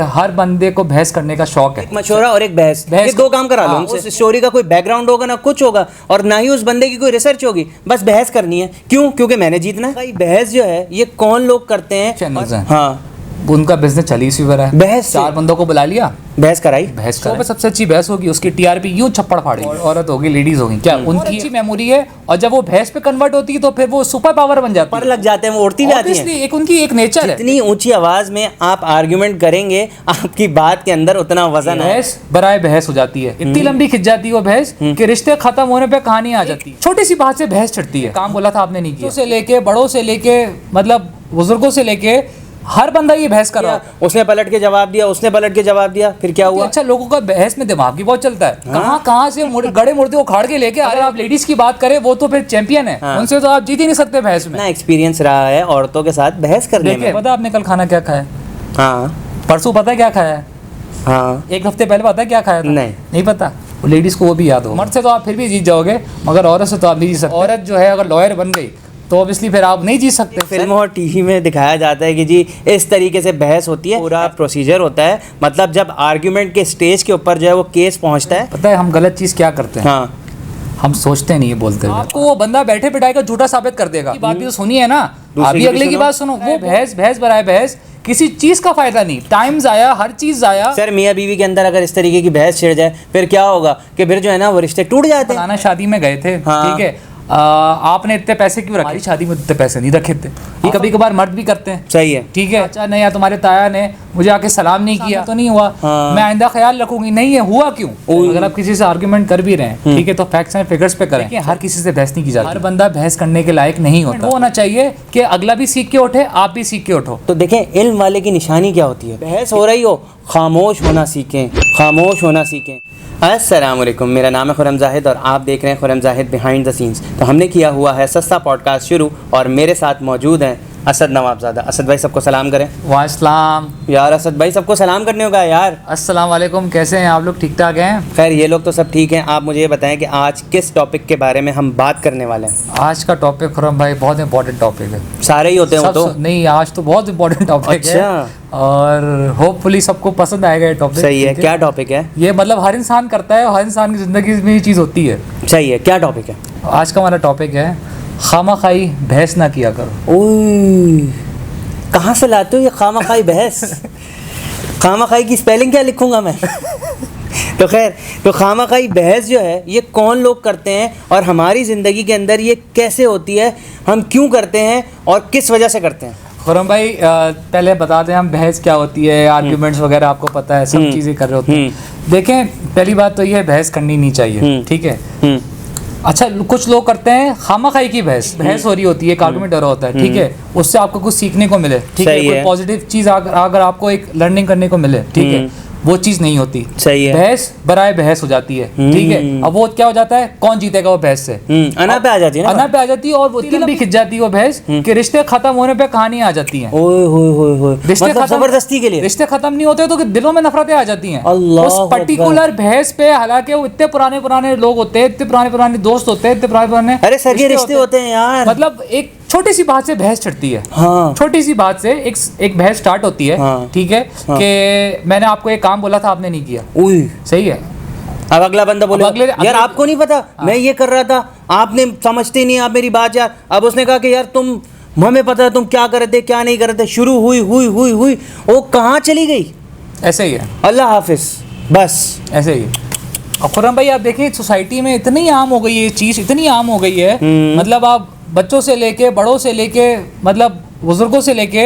हर बंदे को बहस करने का शौक है। एक मशवरा और एक बहस, ये दो काम करा लो उनसे। उस स्टोरी का कोई बैकग्राउंड होगा ना कुछ होगा, और ना ही उस बंदे की कोई रिसर्च होगी, बस बहस करनी है। क्यों? क्योंकि मैंने जीतना है। भाई बहस जो है ये कौन लोग करते हैं? चैनल्स हैं, हाँ, उनका बिजनेस चली इसी वजह है। बहस से। 4 बंदों को बुला लिया, बहस कराई, बहस कर सबसे अच्छी बहस होगी, उसकी टीआरपी यूं छप्पड़ फाड़ेगी। औरत होगी, लेडीज होगी, क्या उनकी अच्छी मेमोरी है, और जब वो बहस पे कन्वर्ट होती है तो फिर वो सुपर पावर बन जाती है। पर लग जाते हैं, वो उड़ती भी आती हैं। एक उनकी एक नेचर है। जितनी ऊंची आवाज में आप आर्ग्यूमेंट करेंगे, आपकी बात के अंदर उतना वजन है। बहस बराए बहस हो जाती है, इतनी लंबी खिंच जाती है वो बहस कि रिश्ते खत्म होने पे कहानी आ जाती है। छोटी सी बात से बहस चढ़ती है। काम बोला था आपने नहीं किया, से लेके बड़ों से लेके मतलब बुजुर्गों से लेके हर बंदा ये बहस कर रहा है। उसने पलट के जवाब दिया, उसने पलट के जवाब दिया, फिर क्या हुआ? अच्छा, लोगों का बहस में दिमाग भी बहुत चलता है। कहाँ से गड़े मुर्दे उखाड़ के लेके अरे आप लेडीज की बात करें, वो तो फिर चैंपियन है। उनसे तो आप जीत ही नहीं सकते बहस में। ना एक्सपीरियंस रहा है औरतों के साथ बहस करने में। पता आपने कल खाना क्या खाया? हाँ, परसों पता है क्या खाया है? हाँ, 1 हफ्ते पहले पता है क्या खाया था? नहीं पता। लेडीज को वो भी याद हो। मर्द से तो आप फिर भी जीत जाओगे, मगर औरत से तो आप नहीं जीत सकते। औरत जो है अगर लॉयर बन गई तो ऑब्वियसली फिर आप नहीं जीत सकते। फिल्मों और टीवी में दिखाया जाता है कि जी इस तरीके से बहस होती है, पूरा प्रोसीजर होता है। मतलब जब आर्ग्यूमेंट के स्टेज के ऊपर जो है वो केस पहुंचता है। पता है हम गलत चीज़ क्या करते हैं? हाँ, हम सोचते नहीं है बोलते हुए। आपको वो बंदा बैठे बिठाए का झूठा साबित कर देगा। बात भी तो सुनी है ना, आप भी अगले की बात सुनो। वो बहस बराए बहस, किसी चीज का फायदा नहीं, टाइम जाया, हर चीज जाया। सर मियाँ बीवी के अंदर अगर इस तरीके की बहस छिड़ जाए फिर क्या होगा कि फिर जो है ना वो रिश्ते टूट जाते हैं। शादी में गए थे, ठीक है, आपने इतने पैसे क्यों रखे? हमारी शादी में इतने पैसे नहीं रखे थे। ये कभी कभार मर्द भी करते हैं। सही है, ठीक है। अच्छा नहीं यार, तुम्हारे ताया ने मुझे आके सलाम नहीं किया तो नहीं हुआ। मैं आइंदा ख्याल रखूंगी। नहीं है, हुआ क्यों? अगर आप किसी से आर्गुमेंट कर भी रहे हैं, ठीक है, तो फैक्ट्स एंड फिगर्स पे करें। हर किसी से बहस नहीं की जाती। हर बंदा बहस करने के लायक नहीं होता। वो होना चाहिए कि अगला भी सीख के उठे, आप भी सीख के उठो। तो देखें इल्म वाले की निशानी क्या होती है? बहस हो रही हो, खामोश होना सीखें, खामोश होना सीखें। अस्सलाम वालेकुम, मेरा नाम है खुरम जाहिद और आप देख रहे हैं Khurram Zahid behind the scenes. तो हमने किया हुआ है सस्ता पॉडकास्ट शुरू, और मेरे साथ मौजूद हैं असद नवाबजादा। असद भाई सबको सलाम करें। वास्सलाम। यार असद भाई सबको सलाम करने होगा यार। अस्सलाम वालेकुम, कैसे हैं आप लोग? ठीक ठाक हैं? खैर ये लोग तो सब ठीक हैं। आप मुझे ये बताएं कि आज किस टॉपिक के बारे में हम बात करने वाले हैं? आज का टॉपिक खुरम भाई बहुत इंपॉर्टेंट टॉपिक है। सारे ही होते हैं वो तो नहीं, आज तो बहुत इंपॉर्टेंट टॉपिक है। अच्छा। और होपफुली सबको पसंद आएगा ये टॉपिक। सही है, क्या टॉपिक है ये? मतलब हर इंसान करता है और हर इंसान की ज़िंदगी में ये चीज़ होती है। सही है, क्या टॉपिक है? आज का हमारा टॉपिक है खामाखाई बहस ना किया करो। ओह, कहाँ से लाते हो ये खामाखाई बहस? खामाखाई की स्पेलिंग क्या लिखूंगा मैं? तो खैर, तो खामाखाई बहस जो है ये कौन लोग करते हैं और हमारी ज़िंदगी के अंदर ये कैसे होती है, हम क्यों करते हैं और किस वजह से करते हैं? खुरम भाई पहले बता दें हम बहस क्या होती है, आर्ग्यूमेंट्स वगैरह आपको पता है, सब चीज़ें कर रहे होते हैं। देखें पहली बात तो ये है, बहस करनी नहीं चाहिए, ठीक है। अच्छा, कुछ लोग करते हैं खामाखाई की बहस हो रही होती है, एक आर्गुमेंट हो रहा होता है, ठीक है, उससे आपको कुछ सीखने को मिले, ठीक है, कोई पॉजिटिव चीज़ अगर आपको एक लर्निंग करने को मिले, ठीक है, वो चीज़ नहीं होती। सही है, बहस बराए बहस हो जाती है, ठीक है। अब वो क्या हो जाता है, कौन जीतेगा वो बहस से? अना पे आ जाती है ना, अना पे आ जाती है, और वो इतनी लंबी खिंच जाती है वो बहस कि रिश्ते खत्म होने पे कहानी आ जाती है। ओए होए होए होए, मतलब जबरदस्ती के लिए रिश्ते खत्म नहीं होते तो दिलों में नफरतें आ जाती हैं उस पर्टिकुलर बहस पे। हालांकि वो इतने पुराने लोग होते हैं, इतने पुराने दोस्त होते हैं, इतने पुराने अरे सगे रिश्ते होते हैं यार। मतलब एक छोटी सी बात से बहस चढ़ती है। हाँ। छोटी सी बात से एक बहस स्टार्ट होती है। हाँ। ठीक है। हाँ। कि मैंने आपको एक काम बोला था, आपने नहीं किया। सही है। अब अगला बंदा बोले यार आपको नहीं पता, मैं ये कर रहा था, आपने समझते नहीं आप मेरी बात यार। अब उसने कहा कि यार तुम, हमें पता है तुम क्या कर रहे थे क्या नहीं कर रहे थे। शुरू हुई वो कहाँ चली गई? ऐसे ही है। अल्लाह हाफिज, बस ऐसे ही। और खुरम भाई आप देखिए सोसाइटी में इतनी आम हो गई है ये चीज़, इतनी आम हो गई है, मतलब आप बच्चों से लेके बड़ों से लेके मतलब बुजुर्गों से लेके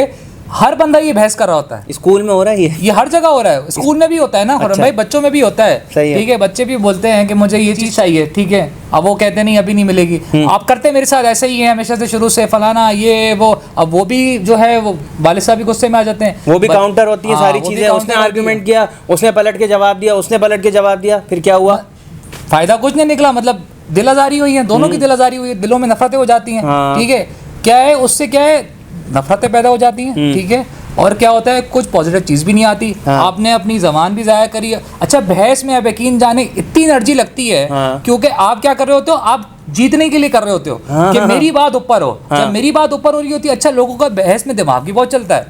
हर बंदा ये बहस कर रहा होता है। स्कूल में हो रहा है ये हर जगह हो रहा है। स्कूल में भी होता है ना खुरम भाई, बच्चों में भी होता है, ठीक है। बच्चे भी बोलते हैं कि मुझे ये चीज़ चाहिए, ठीक है। अब वो कहते नहीं अभी नहीं मिलेगी। आप करते मेरे साथ ऐसे ही है हमेशा से, शुरू से फलाना ये वो। अब वो भी जो है वो वाले साहब भी गुस्से में आ जाते हैं, वो भी काउंटर होती है सारी चीज़ें। उसने आर्ग्यूमेंट किया, उसने पलट के जवाब दिया, उसने पलट के जवाब दिया, फिर क्या हुआ? फायदा कुछ नहीं निकला। मतलब दिल आजारी हुई है, दोनों की दिल आजारी हुई है, दिलों में नफरतें हो जाती हैं, ठीक है। क्या है उससे, क्या है, नफरतें पैदा हो जाती हैं, ठीक है। और क्या होता है, कुछ पॉजिटिव चीज़ भी नहीं आती। आपने अपनी ज़बान भी ज़ाया करी है। अच्छा, बहस में आप यकीन जाने इतनी एनर्जी लगती है, क्योंकि आप क्या कर रहे होते हो, आप जीतने के लिए कर रहे होते हो कि मेरी बात ऊपर हो। जब मेरी बात ऊपर हो रही होती है, अच्छा लोगों का बहस में दिमाग भी बहुत चलता है,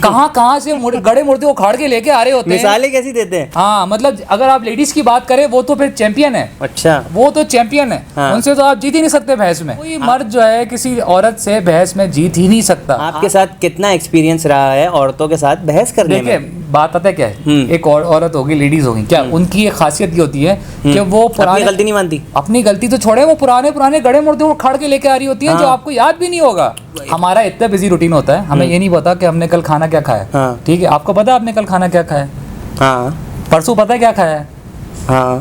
कहाँ से गड़े मुर्दे को खाड़ के लेके आ रहे होते हैं। मिसालें कैसी देते हैं? हाँ, मतलब अगर आप लेडीज की बात करें, वो तो फिर चैंपियन है। अच्छा, वो तो चैंपियन है, उनसे तो आप जीत ही नहीं सकते बहस में। कोई मर्द जो है किसी औरत से बहस में जीत ही नहीं सकता। आपके साथ कितना एक्सपीरियंस रहा है औरतों के साथ बहस करने में? देखिए बात पता है क्या है, एक और औरत होगी, लेडीज होगी, क्या उनकी एक खासियत ये होती है कि वो अपनी गलती नहीं मानती। अपनी गलती तो छोड़े, वो पुराने गड़े मुर्दे को खड़ के लेके आ रही होती है, जो आपको याद भी नहीं होगा। हमारा इतना बिजी रूटीन होता है, हमें ये नहीं पता कि हमने कल खाना क्या खाया। ठीक है, आपको पता है आपने कल खाना क्या खाया? हाँ। परसों पता है क्या खाया है? हाँ,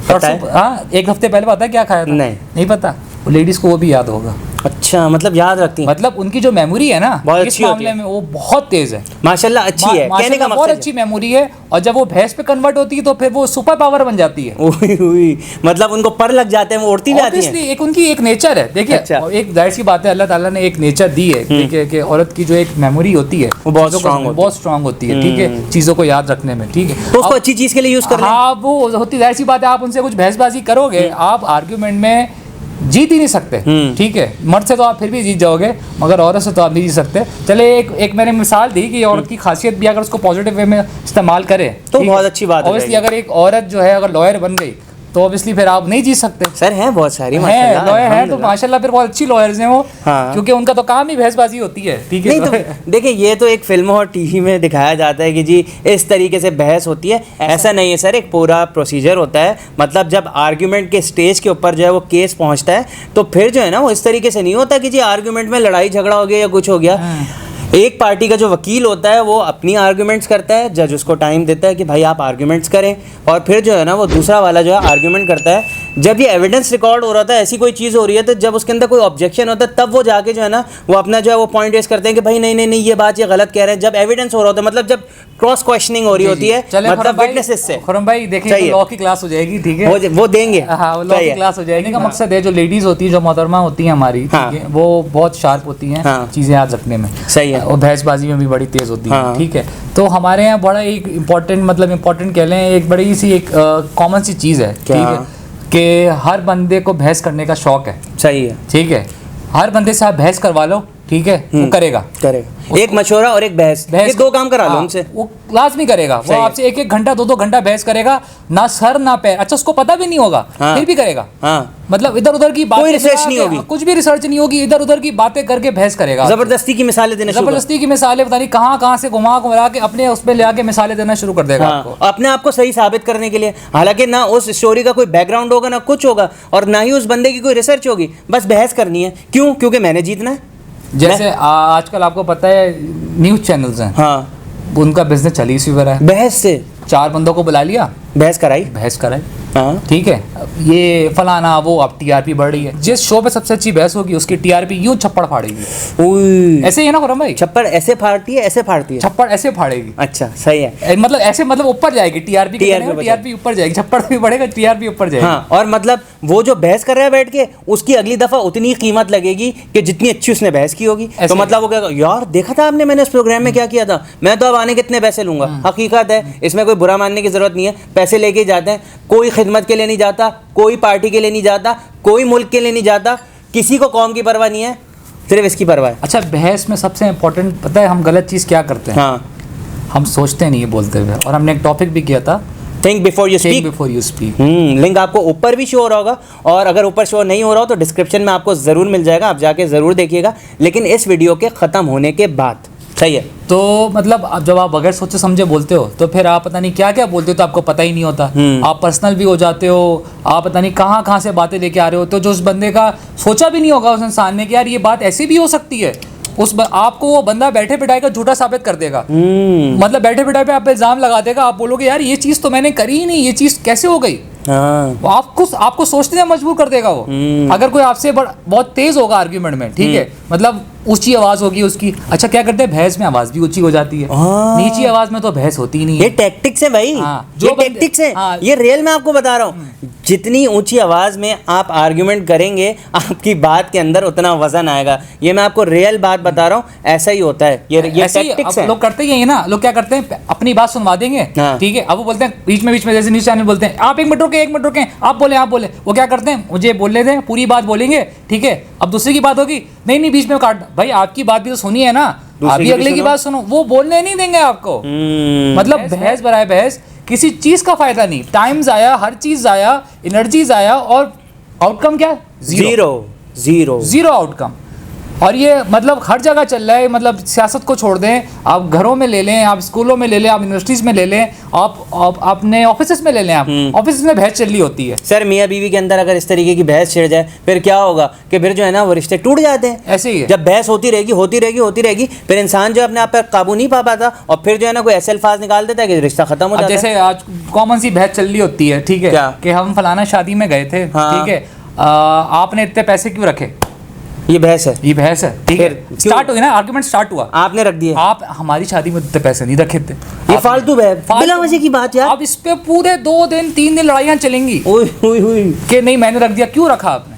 परसों, हाँ, एक हफ्ते पहले पता है क्या खाया था? नहीं पता। लेडीज को वो भी याद होगा। अच्छा, मतलब याद रखती हैं। मतलब उनकी जो मेमोरी है ना, बहुत इस अच्छी मामले में वो बहुत तेज है, माशाल्लाह। अच्छी है, कहने का बहुत मकसद अच्छी मेमोरी है। और जब वो भैंस पे कन्वर्ट होती है तो फिर वो सुपर पावर बन जाती है। उई, मतलब उनको पर लग जाते हैं, वो उड़ती भी आती हैं। एक उनकी एक नेचर है। देखिए, अच्छा। एक जाहिर सी बात है, अल्लाह ताला ने एक नेचर दी है, देखिए कि औरत की जो एक मेमोरी होती है वो बहुत स्ट्रांग होती है। ठीक है, चीज़ों को याद रखने में। ठीक है, तो उसको अच्छी चीज़ के लिए यूज़ कर लें। हाँ, वो होती जाहिर सी बात है। आप उनसे कुछ बहसबाजी करोगे, आप आर्ग्यूमेंट में जीत ही नहीं सकते। ठीक है, मर्द से तो आप फिर भी जीत जाओगे, मगर औरत से तो आप नहीं जीत सकते। चले एक मैंने मिसाल दी कि औरत की खासियत भी अगर उसको पॉजिटिव वे में इस्तेमाल करे तो बहुत अच्छी बात है। ऑब्वियसली अगर एक औरत जो है अगर लॉयर बन गई तो ऑब्वियसली फिर आप नहीं जीत सकते। सर हैं बहुत सारी हैं लॉयर हैं, तो माशाल्लाह फिर बहुत अच्छी लॉयर्स हैं वो। हाँ। क्योंकि उनका तो काम ही बहसबाजी होती है। ठीक है, नहीं तो देखिए, ये तो एक फिल्मों और टीवी में दिखाया जाता है कि जी इस तरीके से बहस होती है, ऐसा नहीं है सर। एक पूरा प्रोसीजर होता है। मतलब जब आर्ग्यूमेंट के स्टेज के ऊपर जो है वो केस पहुंचता है, तो फिर जो है ना वो इस तरीके से नहीं होता कि जी आर्ग्यूमेंट में लड़ाई झगड़ा हो गया या कुछ हो गया। एक पार्टी का जो वकील होता है वो अपनी आर्ग्यूमेंट्स करता है, जज उसको टाइम देता है कि भाई आप आर्ग्यूमेंट्स करें, और फिर जो है ना वो दूसरा वाला जो है आर्ग्यूमेंट करता है। जब ये एविडेंस रिकॉर्ड हो रहा था, ऐसी कोई चीज़ हो रही है, तो जब उसके अंदर कोई ऑब्जेक्शन होता है तब वो जाके जो है ना वो अपना जो है वो पॉइंट रेस करते हैं कि भाई नहीं ये बात ये गलत कह रहे हैं। जब एविडेंस हो रहा होता है, मतलब जब क्रॉस क्वेश्चनिंग हो रही होती है, मतलब विटनेसेस से। खुरम भाई देखिए, लॉ की क्लास हो जाएगी। ठीक है, वो देंगे। हाँ, लॉ की क्लास हो जाएगी। का मकसद है जो लेडीज होती है, जो मोहतरमा होती है हमारी, ठीक है, वो बहुत शार्प होती हैं चीज़ें याद रखने में। सही है। और बहसबाजी में भी बड़ी तेज होती है। ठीक है, तो हमारे यहाँ बड़ा एक इम्पोर्टेंट कह लें, एक बड़ी सी एक कॉमन सी चीज़ है। ठीक है, कि हर बंदे को बहस करने का शौक है। सही है। ठीक है, हर बंदे से आप बहस करवा लो, ठीक है, वो करेगा। एक मशवरा और एक बहस, ये दो काम करा लो उनसे, वो लाजमी करेगा। वो आपसे एक घंटा 2 घंटा बहस करेगा, ना सर ना पैर। अच्छा, उसको पता भी नहीं होगा, फिर भी करेगा। मतलब इधर उधर की बातें, कोई रिसर्च नहीं होगी, कुछ भी रिसर्च नहीं होगी, इधर उधर की बातें करके बहस करेगा। जबरदस्ती की मिसालें देना, जबरदस्ती की मिसालें पता नहीं कहाँ से घुमा के अपने उस पर ले आके मिसालें देना शुरू कर देगा आपको, अपने आप को सही साबित करने के लिए। हालांकि ना उस स्टोरी का कोई बैकग्राउंड होगा, ना कुछ होगा, और ना ही उस बंदे की कोई रिसर्च होगी, बस बहस करनी है। क्यों? क्योंकि मैंने जीतना है। जैसे आजकल आपको पता है न्यूज़ चैनल्स हैं, हाँ, उनका बिजनेस चली इसी वजह है, बहस से। 4 बंदों को बुला लिया, बहस कराई। हाँ, ठीक है, ये फलाना वो, अब टीआरपी बढ़ रही है। जिस शो पे सबसे अच्छी बहस होगी उसकी टीआरपी यूं छप्पड़ फाड़ेगी। ऐसे ही है ना खुरम भाई? छप्पड़ ऐसे फाड़ती है, ऐसे फाड़ती है, छप्पड़ ऐसे फाड़ेगी। अच्छा, सही है। मतलब ऐसे, मतलब ऊपर जाएगी टीआरपी ऊपर जाएगी, छप्पड़ भी बढ़ेगा, टीआरपी ऊपर जाएगी। हाँ, और मतलब वो जो बहस कर रहा है बैठ के, उसकी अगली दफा उतनी कीमत लगेगी कि जितनी अच्छी उसने बहस की होगी। तो मतलब वो क्या, यार देखा था आपने मैंने इस प्रोग्राम में क्या किया था, मैं तो अब आने कितने पैसे लूंगा। हकीकत है, इसमें कोई बुरा मानने की जरूरत नहीं है। पैसे लेके जाते हैं, कोई खिदमत के लिए नहीं जाता, कोई पार्टी के लिए नहीं जाता, कोई मुल्क के लिए नहीं जाता, किसी को कौम की परवाह नहीं है, सिर्फ इसकी परवाह है। अच्छा, बहस में सबसे इंपॉर्टेंट पता है हम गलत चीज़ क्या करते हैं? हाँ, हम सोचते नहीं है बोलते हुए। और हमने एक टॉपिक भी किया था, think before you speak. Link आपको ऊपर भी शो हो रहा होगा, और अगर ऊपर शो नहीं हो रहा हो तो डिस्क्रिप्शन में आपको ज़रूर मिल जाएगा, आप जाके ज़रूर देखिएगा, लेकिन इस वीडियो के ख़त्म होने के बाद। सही है। तो मतलब अब जब आप बगैर सोचे समझे बोलते हो तो फिर आप पता नहीं क्या क्या बोलते हो, तो आपको पता ही नहीं होता। आप पर्सनल भी हो जाते हो, आप पता नहीं कहाँ से बातें लेके आ रहे हो, तो जो उस बंदे का सोचा भी नहीं होगा उस इंसान ने कि यार ये बात ऐसी भी हो सकती है, आपको वो बंदा बैठे बिठाए का झूठा साबित कर देगा। मतलब बैठे बिठाए पे आप इल्जाम लगा देगा, आप बोलोगे यार ये चीज़ तो मैंने करी ही नहीं, ये चीज़ कैसे हो गई। आपको सोचने में मजबूर कर देगा वो। अगर कोई आपसे बहुत तेज होगा आर्ग्यूमेंट में, ठीक है, मतलब ऊंची आवाज होगी उसकी। अच्छा क्या करते हैं, भैंस में आवाज भी ऊंची हो जाती है, नीची आवाज में तो भैंस होती ही नहीं है। ये टैक्टिक्स है भाई, ये टैक्टिक्स है। ये रियल में आपको बता रहा हूँ, जितनी ऊंची आवाज में आप आर्ग्यूमेंट करेंगे आपकी बात के अंदर उतना वजन आएगा। ये मैं आपको रियल बात बता रहा हूँ, ऐसा ही होता है। ये टैक्टिक्स है। लोग करते ही ना, लोग क्या करते हैं, अपनी बात सुनवा देंगे, ठीक है, अब वो बोलते हैं बीच में जैसे न्यूज चैनल बोलते हैं आप 1 मिनट रुके, आप बोले, वो क्या करते हैं, मुझे बोलने दें, पूरी बात बोलेंगे, ठीक है, अब दूसरे की बात होगी, नहीं बीच में काट, भाई आपकी बात भी तो सुनी है ना, आप भी अगले की बात सुनो, वो बोलने नहीं देंगे आपको। मतलब बहस बराए बहस, किसी चीज का फायदा नहीं, टाइम जाया, हर चीज जाया, एनर्जी जाया, और आउटकम क्या, जीरो आउटकम। और ये मतलब हर जगह चल रहा है, मतलब सियासत को छोड़ दें, आप घरों में ले लें, आप स्कूलों में ले लें, आप यूनिवर्सिटीज में ले लें, आप अपने ऑफिस में ले लें, आप ऑफिस में बहस चल रही होती है। सर मियाँ बीवी के अंदर अगर इस तरीके की बहस छिड़ जाए फिर क्या होगा कि फिर जो है ना वो रिश्ते टूट जाते हैं। ऐसे ही है, जब बहस होती रहेगी फिर इंसान जो अपने आप पर काबू नहीं पा पाता और फिर जो है ना कोई ऐसे अल्फाज निकाल देता है कि रिश्ता खत्म हो जाता है। जैसे आज कॉमन सी बहस चल रही होती है, ठीक है, कि हम फलाना शादी में गए थे, ठीक है, आपने इतने पैसे क्यों रखे, ये बहस है, ठीक है, स्टार्ट हुई ना, आर्गुमेंट स्टार्ट हुआ, आपने रख दिए, आप हमारी शादी में इतने पैसे नहीं रखे थे, ये फालतू बिला वजह की बात यार। अब इस पे पूरे 2 दिन 3 दिन लड़ाइयाँ चलेंगी कि नहीं मैंने रख दिया, क्यों रखा आपने।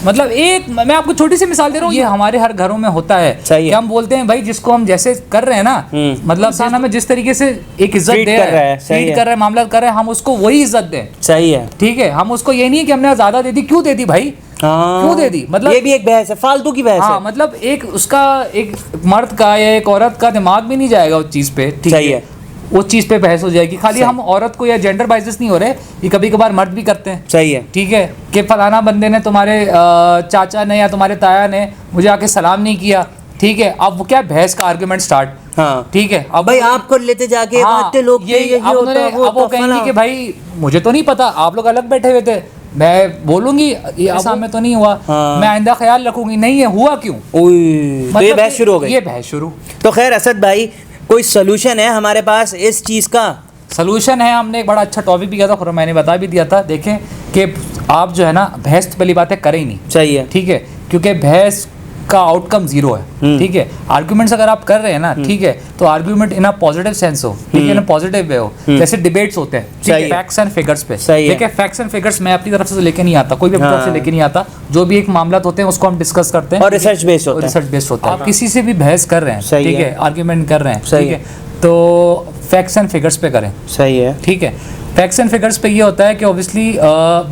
मतलब एक मैं आपको छोटी सी मिसाल दे रहा हूँ, ये हमारे हर घरों में होता है कि हम बोलते हैं भाई जिसको हम जैसे कर रहे हैं ना, मतलब इंसान हमें जिस तरीके से एक इज्जत दे रहा है, ट्रीट कर रहे हैं, मामला कर रहे हैं, हम उसको वही इज्जत दें। सही है, ठीक है, हम उसको ये नहीं कि हमने ज्यादा दे दी, क्यों दे दी भाई, क्यों दे दी, मतलब ये भी एक बहस है, फालतू की बहस है। मतलब एक उसका एक मर्द का या एक औरत का दिमाग भी नहीं जाएगा उस चीज पे, ठीक है, उस चीज पे बहस हो जाएगी। खाली हम औरत को या जेंडर बाइसेस नहीं हो रहे, ये कभी कभार मर्द भी करते हैं। सही है, ठीक है, कि फलाना बंदे ने, तुम्हारे चाचा ने या तुम्हारे ताया ने मुझे आके सलाम नहीं किया, ठीक है, अब वो क्या बहस का आर्गुमेंट स्टार्ट। ठीक है, अब भाई आपको लेते जाके लोग ये वो कहेंगे कि भाई मुझे तो नहीं पता, आप लोग अलग बैठे हुए थे, मैं बोलूंगी ये सामने तो नहीं हुआ, मैं आइंदा ख्याल रखूंगी, नहीं है हुआ क्यों, तो ये बहस शुरू हो गई, ये बहस शुरू। तो खैर असद भाई कोई सोल्यूशन है हमारे पास इस चीज़ का? सोल्यूशन है, हमने एक बड़ा अच्छा टॉपिक भी किया था, और मैंने बता भी दिया था, देखें कि आप जो है ना बहस तो पहली बात है करें ही नहीं, चाहिए, ठीक है, क्योंकि बहस का आउटकम जीरो है, ठीक है। आर्ग्यूमेंट्स अगर आप कर रहे हैं ना, ठीक है, तो argument in a positive sense हो, ठीक है, ना पॉजिटिव वे हो, जैसे डिबेट्स होते हैं, ठीक है, फैक्ट्स एंड फिगर्स पे। देखिए फैक्ट्स एंड फिगर्स मैं अपनी तरफ से लेके नहीं आता, कोई भी अपनी तरफ से लेके नहीं आता, जो भी एक मामला होते हैं उसको हम डिस्कस करते हैं, और रिसर्च बेस्ड होता है। आप किसी से भी बहस कर रहे हैं, ठीक है, आर्ग्यूमेंट कर रहे हैं, ठीक है, तो फैक्ट्स एंड फिगर्स पे करें। सही है, ठीक है, फैक्ट्स एंड फिगर्स पे ये होता है कि ऑब्वियसली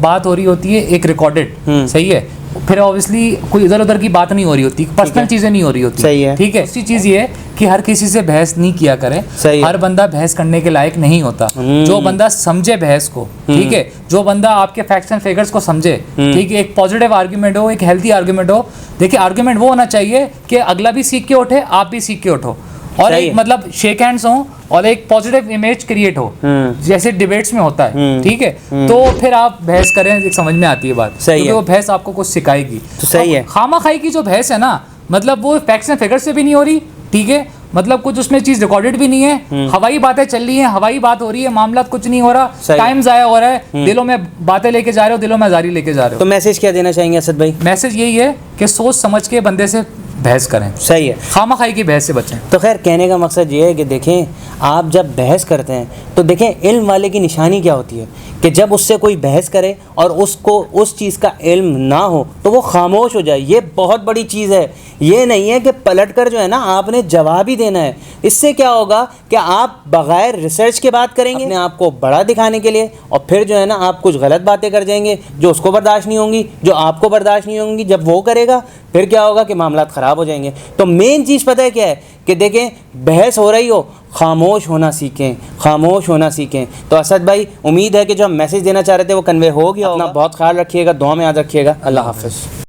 बात हो रही होती है एक रिकॉर्डेड, सही है, फिर ऑब्वियसली कोई इधर उधर की बात नहीं हो रही होती, पर्सनल चीजें नहीं हो रही होती, सही है, ठीक है। दूसरी चीज ये है कि हर किसी से बहस नहीं किया करें, हर बंदा बहस करने के लायक नहीं होता। जो बंदा समझे बहस को, ठीक है, जो बंदा आपके फैक्ट्स एंड फिगर्स को समझे, ठीक है, एक पॉजिटिव आर्गुमेंट हो, एक हेल्थी आर्गुमेंट हो। देखिए आर्गुमेंट वो होना चाहिए कि अगला भी सीख के उठे, आप भी सीख के उठो, और एक मतलब शेक हैंड्स हो और एक पॉजिटिव इमेज क्रिएट हो, जैसे डिबेट्स में होता है, ठीक है, तो फिर आप बहस करें, एक समझ में आती है बात, क्योंकि वो बहस आपको कुछ सिखाएगी। तो सही है, खामाखाई की जो बहस है ना, मतलब वो फैक्ट्स एंड फिगर्स से भी नहीं हो रही, ठीक है, मतलब कुछ उसमें चीज रिकॉर्डेड भी नहीं है, हवाई बातें चल रही हैं, हवाई बात हो रही है, मामला कुछ नहीं हो रहा, टाइम जाया हो रहा है, दिलों में बातें लेके जा रहे हो, दिलों में जारी लेके जा रहे हो। तो मैसेज क्या देना चाहेंगे असद भाई? मैसेज यही है कि सोच समझ के बंदे से बहस करें। सही है, खामाखाई की बहस से बचें। तो खैर कहने का मकसद ये है कि देखें, आप जब बहस करते हैं तो देखें इल्म वाले की निशानी क्या होती है कि जब उससे कोई बहस करे और उसको उस चीज़ का इल्म ना हो तो वो खामोश हो जाए। ये बहुत बड़ी चीज़ है, ये नहीं है कि पलट कर जो है ना आपने जवाब ही देना है। इससे क्या होगा कि आप बग़ैर रिसर्च के बात करेंगे अपने आप को बड़ा दिखाने के लिए, और फिर जो है ना आप कुछ गलत बातें कर जाएंगे जो उसको बर्दाश्त नहीं होंगी, जो आपको बर्दाश्त नहीं होंगी। जब वो करेगा फिर क्या होगा कि मामला ख़राब हो जाएंगे। तो मेन चीज़ पता है क्या है कि देखें, बहस हो रही हो, खामोश होना सीखें, खामोश होना सीखें। तो असद भाई उम्मीद है कि जो हम मैसेज देना चाह रहे थे वो कन्वे हो गया। अपना बहुत ख्याल रखिएगा, दुआ में याद रखिएगा। अल्लाह हाफ़िज़।